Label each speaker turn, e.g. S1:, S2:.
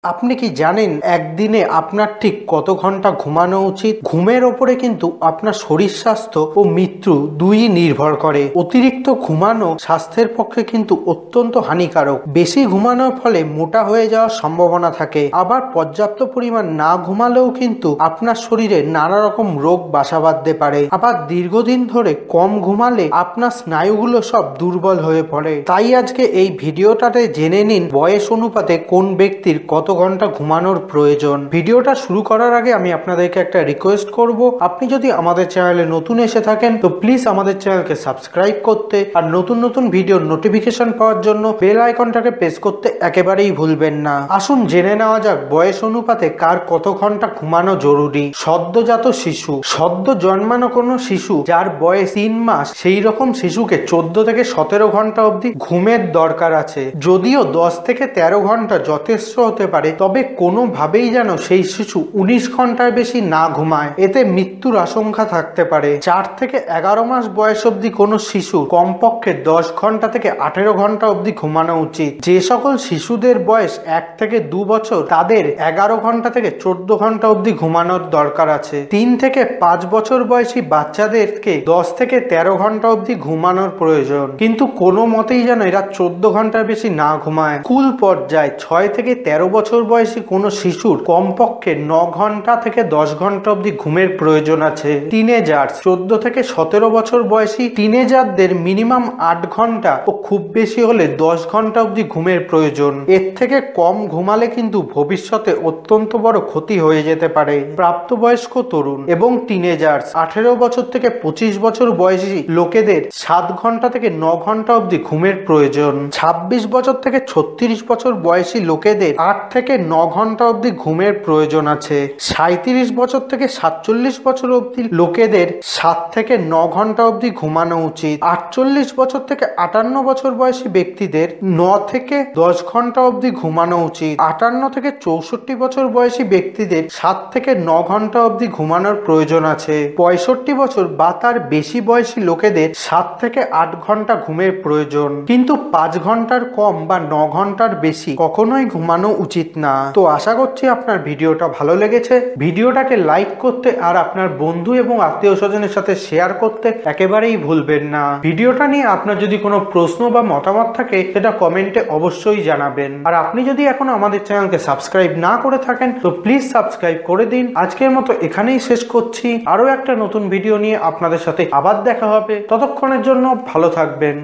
S1: আপনি কি জানেন একদিনে আপনার ঠিক কত ঘন্টা ঘুমানো উচিত? ঘুমের ওপরে কিন্তু আপনার শরীর স্বাস্থ্য ও মৃত্যু দুই নির্ভর করে। অতিরিক্ত ঘুমানো স্বাস্থ্যের পক্ষে কিন্তু অত্যন্ত হানিকারক। বেশি ঘুমানোর ফলে মোটা হয়ে যাওয়ার সম্ভাবনা থাকে, আবার পর্যাপ্ত পরিমাণ না ঘুমালেও কিন্তু আপনার শরীরে নানা রকম রোগ বাসা বাঁধতে পারে। আবার দীর্ঘদিন ধরে কম ঘুমালে আপনার স্নায়ুগুলো সব দুর্বল হয়ে পড়ে। তাই আজকে এই ভিডিওটাতে জেনে নিন বয়স অনুপাতে কোন ব্যক্তির কত ঘন্টা ঘুমানোর প্রয়োজন। ভিডিওটা শুরু করার আগে আমি আপনাদেরকে একটা রিকোয়েস্ট করব, আপনি যদি আমাদের চ্যানেলে নতুন এসে থাকেন তো প্লিজ আমাদের চ্যানেলকে সাবস্ক্রাইব করতে আর নতুন নতুন ভিডিওর নোটিফিকেশন পাওয়ার জন্য বেল আইকনটাকে প্রেস করতে একেবারেই ভুলবেন না। আসুন জেনে নেওয়া যাক বয়স অনুপাতে কার কত ঘন্টা ঘুমানো জরুরি। সদ্যজাত শিশু, সদ্য জন্মানো কোনো শিশু যার বয়স 3 মাস, সেই রকম শিশুকে 14 থেকে 17 ঘন্টা অবধি ঘুমের দরকার আছে। যদিও 10 থেকে 13 ঘন্টা যথেষ্ট হতে পারে, তবে কোনোভাবেই যেন সেই শিশু 19 ঘন্টার বেশি না ঘুমায়, এতে মৃত্যুর আশঙ্কা থাকতে পারে। 4 থেকে 11 মাস বয়স অবধি কোনো শিশু কমপক্ষে 10 ঘন্টা থেকে 18 ঘন্টা অবধি ঘুমানো উচিত। যে সকল শিশুদের বয়স 1 থেকে 2 বছর, তাদের 11 ঘন্টা থেকে 14 ঘন্টা অবধি ঘুমানোর দরকার আছে। 3 থেকে 5 বছর বয়সী বাচ্চাদেরকে 10 থেকে 13 ঘন্টা অবধি ঘুমানোর প্রয়োজন, কিন্তু কোনো মতেই যেন এরা 14 ঘন্টার বেশি না ঘুমায়। স্কুল পর্যায়ে 6 থেকে 13 বছর বয়সী কোনো শিশুর কমপক্ষে 9 ঘন্টা থেকে 10 ঘন্টা অবধি ঘুমের প্রয়োজন আছে। টিনেজার্স, 14 থেকে 17 বছর বয়সী টিনেজারদের মিনিমাম 8 ঘন্টা ও খুব বেশি হলে 10 ঘন্টা অবধি ঘুমের প্রয়োজন। এর থেকে কম ঘুমালে কিন্তু ভবিষ্যতে অত্যন্ত বড় ক্ষতি হয়ে যেতে পারে। প্রাপ্তবয়স্ক তরুণ এবং টিনেজার্স, 18 বছর থেকে 25 বছর বয়সী লোকেদের 7 ঘন্টা থেকে 9 ঘন্টা অবধি ঘুমের প্রয়োজন। 26 বছর থেকে 36 বছর বয়সী লোকেদের 8 থেকে 9 ঘন্টা অবধি ঘুমের প্রয়োজন আছে। 37 বছর থেকে 47 বছর অবধি লোকেদের 7 থেকে 9 ঘন্টা অবধি ঘুমানো উচিত। 48 বছর থেকে 58 বছর বয়সী ব্যক্তিদের 9 থেকে 10 ঘন্টা অবধি ঘুমানো উচিত। 58 থেকে 64 বছর বয়সী ব্যক্তিদের 7 থেকে 9 ঘন্টা অবধি ঘুমানোর প্রয়োজন আছে। 65 বছর বা তার বেশি বয়সী লোকেদের 7 থেকে 8 ঘন্টা ঘুমের প্রয়োজন, কিন্তু 5 ঘন্টার কম বা 9 ঘন্টার বেশি কখনোই ঘুমানো উচিত না। তো আশা করছি আপনার ভিডিওটা ভালো লেগেছে। ভিডিওটাকে লাইক করতে আর আপনার বন্ধু এবং আত্মীয় স্বজনের সাথে শেয়ার করতে একেবারেই ভুলবেন না। ভিডিওটা নিয়ে আপনার যদি কোনো প্রশ্ন বা মতামত থাকে সেটা কমেন্টে অবশ্যই জানাবেন। আর আপনি যদি এখনো আমাদের চ্যানেলকে সাবস্ক্রাইব না করে থাকেন তো প্লিজ সাবস্ক্রাইব করে দিন। আজকের মতো এখানেই শেষ করছি। আরো একটা নতুন ভিডিও নিয়ে আপনাদের সাথে আবার দেখা হবে। ততক্ষণের জন্য ভালো থাকবেন।